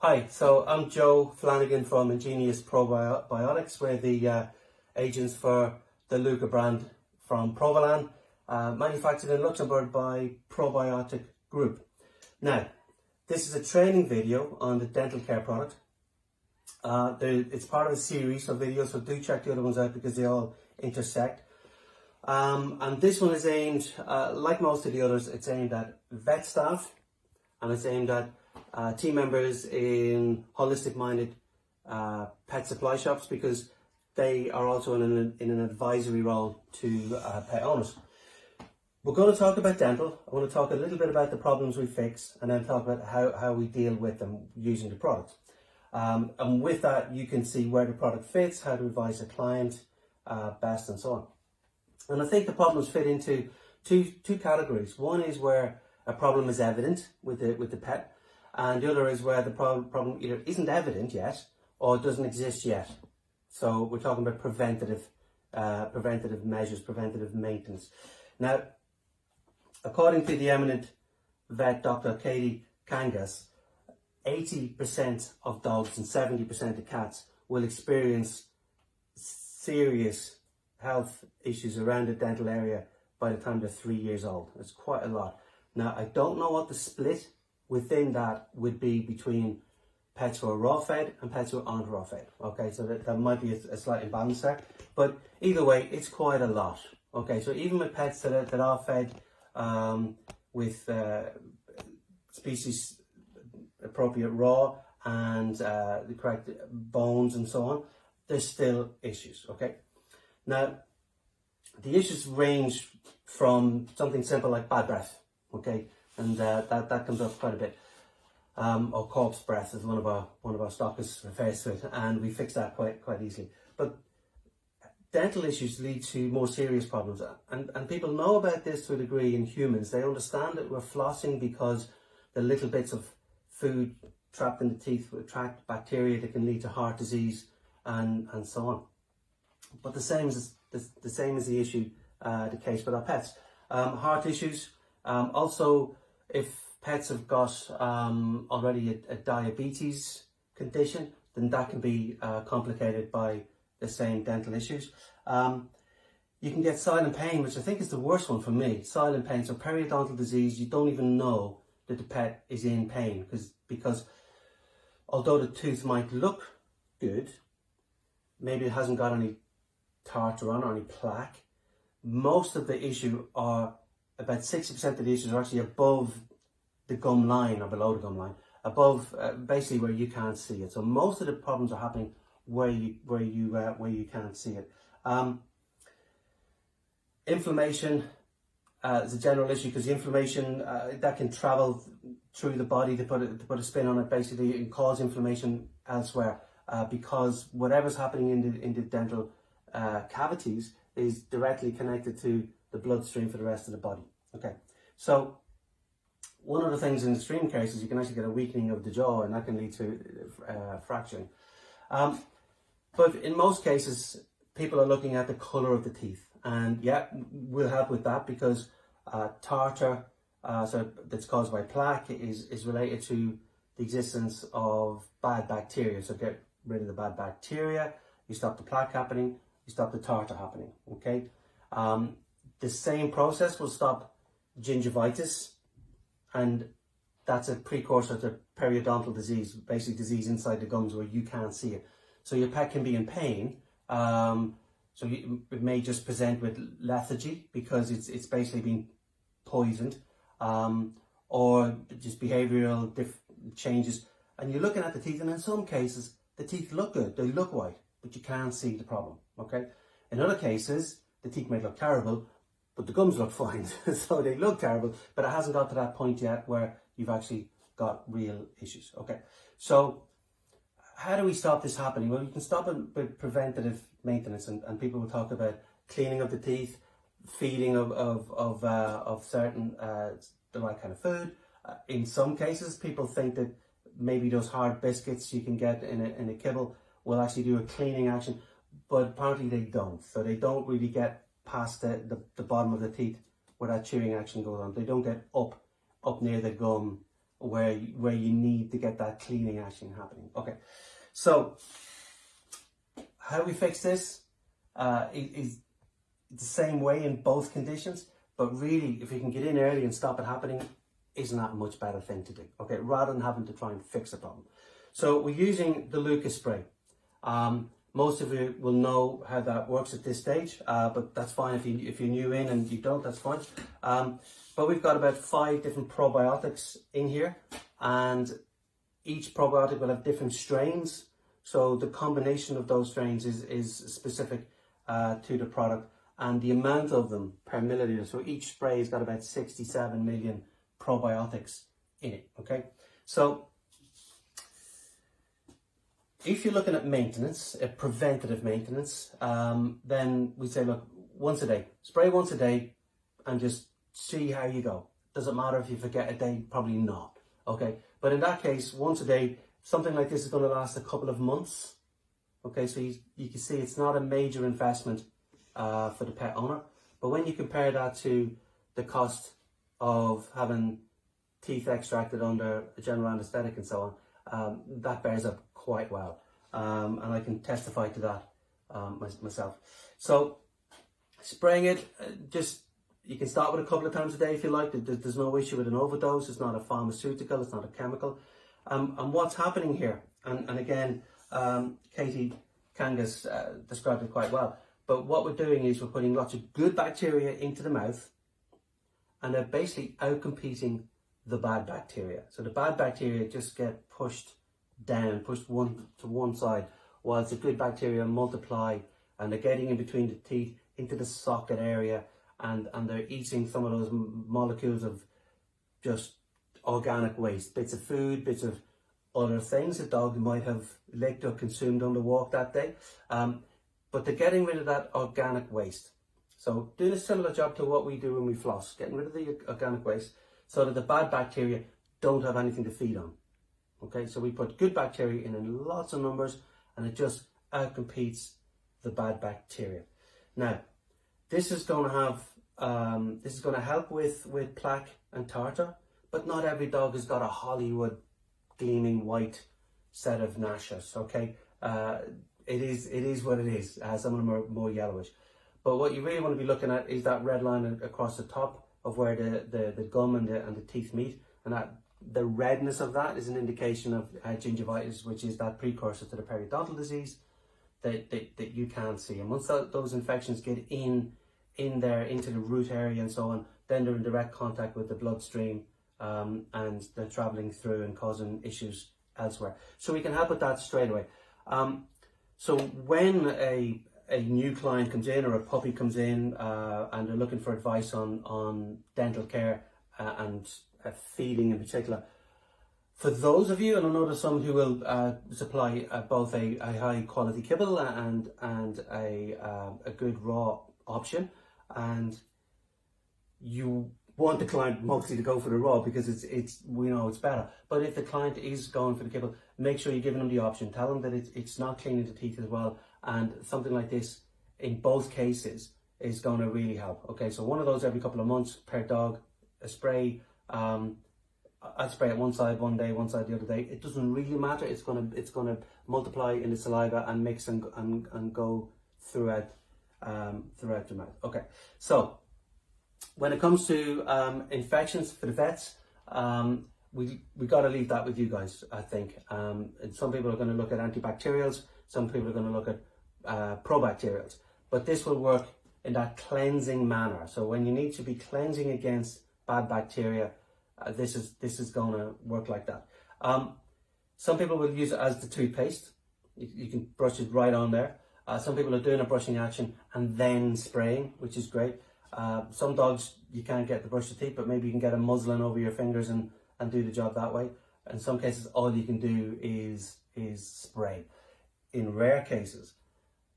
Hi, so I'm Joe Flanagan from Ingenious Probiotics. We're the agents for the LUCAA brand from Provolan, manufactured in Luxembourg by Probiotic Group. Now, this is a training video on the dental care product. It's part of a series of videos, so do check the other ones out because they all intersect. And this one is aimed, like most of the others, it's aimed at vet staff, and it's aimed at team members in holistic-minded pet supply shops, because they are also in an advisory role to pet owners. We're going to talk about dental. I want to talk a little bit about the problems we fix, and then talk about how we deal with them using the product. And with that, you can see where the product fits, how to advise a client best, and so on. And I think the problems fit into two categories. One is where a problem is evident with the pet, and the other is where the problem either isn't evident yet or doesn't exist yet. So we're talking about preventative measures, preventative maintenance. Now, according to the eminent vet, Dr. Katie Kangas, 80% of dogs and 70% of cats will experience serious health issues around the dental area by the time they're 3 years old. It's quite a lot. Now, I don't know what the split within that would be between pets who are raw fed and pets who aren't raw fed. Okay, so that might be a slight imbalance there, but either way, it's quite a lot. Okay, so even with pets that are fed with species appropriate raw and the correct bones and so on, there's still issues. Okay, now the issues range from something simple like bad breath. Okay, and that comes up quite a bit. Or corpse breath, as one of our stockists refers to it, and we fix that quite easily. But dental issues lead to more serious problems, and people know about this to a degree in humans. They understand that we're flossing because the little bits of food trapped in the teeth will attract bacteria that can lead to heart disease and so on. But the same is the issue, the case with our pets. Heart issues. Also, if pets have got already a diabetes condition, then that can be complicated by the same dental issues. You can get silent pain, which I think is the worst one for me. Silent pain, so periodontal disease, you don't even know that the pet is in pain, because although the tooth might look good, maybe it hasn't got any tartar on or any plaque, most of the issue are, about 60% of the issues are actually above the gum line or below the gum line, above basically where you can't see it. So most of the problems are happening where you can't see it. Inflammation is a general issue, because the inflammation that can travel through the body, to put a spin on it, basically, and cause inflammation elsewhere, because whatever's happening in the dental cavities is directly connected to the bloodstream for the rest of the body. Okay, so one of the things in extreme cases, you can actually get a weakening of the jaw, and that can lead to fracturing. But in most cases, people are looking at the colour of the teeth, and yeah, we'll help with that, because tartar, so that's caused by plaque, is related to the existence of bad bacteria. So get rid of the bad bacteria, you stop the plaque happening, you stop the tartar happening. Okay, the same process will stop gingivitis, and that's a precursor to periodontal disease, basically disease inside the gums where you can't see it. So your pet can be in pain, so it may just present with lethargy because it's basically been poisoned, or just behavioural changes, and you're looking at the teeth, and in some cases the teeth look good, they look white, but you can't see the problem. Okay, in other cases the teeth may look terrible, but the gums look fine. So they look terrible, but it hasn't got to that point yet where you've actually got real issues. Okay, so how do we stop this happening? Well, you can stop it with preventative maintenance, and people will talk about cleaning of the teeth, feeding of certain the right kind of food. In some cases, people think that maybe those hard biscuits you can get in a kibble will actually do a cleaning action, but apparently they don't. So they don't really get past the bottom of the teeth where that chewing action goes on. They don't get up near the gum where you need to get that cleaning action happening. Okay, so how we fix this is the same way in both conditions, but really if we can get in early and stop it happening, isn't that a much better thing to do, okay, rather than having to try and fix a problem. So we're using the LUCAA spray. Most of you will know how that works at this stage, but that's fine if you're new in and you don't, that's fine. But we've got about 5 different probiotics in here, and each probiotic will have different strains. So the combination of those strains is specific to the product, and the amount of them per milliliter. So each spray has got about 67 million probiotics in it, okay? So if you're looking at maintenance, preventative maintenance, then we say, look, once a day, spray once a day and just see how you go. Doesn't matter if you forget a day, probably not, okay? But in that case, once a day, something like this is going to last a couple of months, okay? So you can see it's not a major investment for the pet owner, but when you compare that to the cost of having teeth extracted under a general anesthetic and so on, that bears up quite well, and I can testify to that myself. So spraying it, just you can start with a couple of times a day if you like. There's no issue with an overdose. It's not a pharmaceutical, it's not a chemical. And what's happening here, and again, Katie Kangas described it quite well, but what we're doing is we're putting lots of good bacteria into the mouth, and they're basically outcompeting the bad bacteria. So the bad bacteria just get pushed down, pushed to one side, whilst the good bacteria multiply, and they're getting in between the teeth into the socket area, and they're eating some of those molecules of just organic waste, bits of food, bits of other things the dog might have licked or consumed on the walk that day. But they're getting rid of that organic waste. So doing a similar job to what we do when we floss, getting rid of the organic waste so that the bad bacteria don't have anything to feed on. Okay, so we put good bacteria in lots of numbers, and it just outcompetes the bad bacteria. Now, this is going to have this is going to help with plaque and tartar, but not every dog has got a Hollywood gleaming white set of gnashes. Okay, it is what it is. Some of them are more yellowish, but what you really want to be looking at is that red line across the top of where the gum and the teeth meet, and that the redness of that is an indication of gingivitis, which is that precursor to the periodontal disease that you can't see. And once those infections get in there into the root area and so on, then they're in direct contact with the bloodstream, and they're traveling through and causing issues elsewhere. So we can help with that straight away. So when a new client comes in, or a puppy comes in, and they're looking for advice on dental care and feeding in particular, for those of you, and I know there's some who will supply both a high quality kibble and a good raw option, and you want the client mostly to go for the raw because it's we know it's better. But if the client is going for the kibble, make sure you're giving them the option. Tell them that it's not cleaning the teeth as well, and something like this in both cases is going to really help. Okay, so one of those every couple of months per dog, a spray. I'd spray it one side one day, one side the other day. It doesn't really matter. It's gonna multiply in the saliva and mix and go throughout the mouth. Okay, so when it comes to infections for the vets, we got to leave that with you guys, I think. And some people are going to look at antibacterials. Some people are going to look at probacterials. But this will work in that cleansing manner. So when you need to be cleansing against bad bacteria, this is going to work like that. Some people will use it as the toothpaste. You can brush it right on there. Some people are doing a brushing action and then spraying, which is great. Some dogs you can't get to brush the teeth, but maybe you can get a muslin over your fingers and do the job that way. In some cases, all you can do is spray. In rare cases,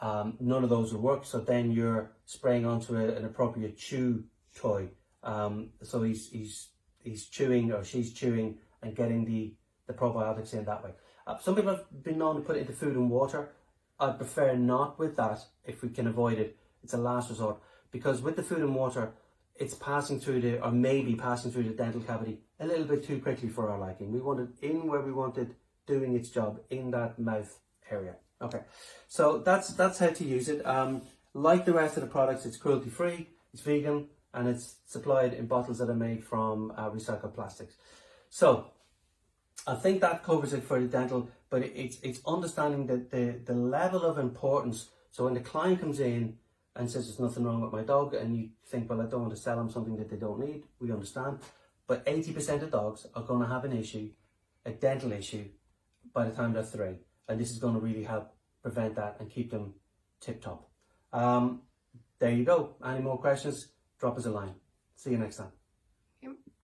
none of those will work. So then you're spraying onto an appropriate chew toy. So he's chewing, or she's chewing, and getting the probiotics in that way. Some people have been known to put it into food and water. I'd prefer not with that if we can avoid it. It's a last resort, because with the food and water, it's passing through or maybe passing through the dental cavity a little bit too quickly for our liking. We want it in where we want it doing its job, in that mouth area. Okay, so that's how to use it. Like the rest of the products, it's cruelty free, it's vegan, and it's supplied in bottles that are made from recycled plastics. So I think that covers it for the dental, but it's understanding that the level of importance. So when the client comes in and says there's nothing wrong with my dog, and you think, well, I don't want to sell them something that they don't need, we understand. But 80% of dogs are going to have an issue, a dental issue, by the time they're 3. And this is going to really help prevent that and keep them tip-top. There you go. Any more questions? Drop us a line. See you next time.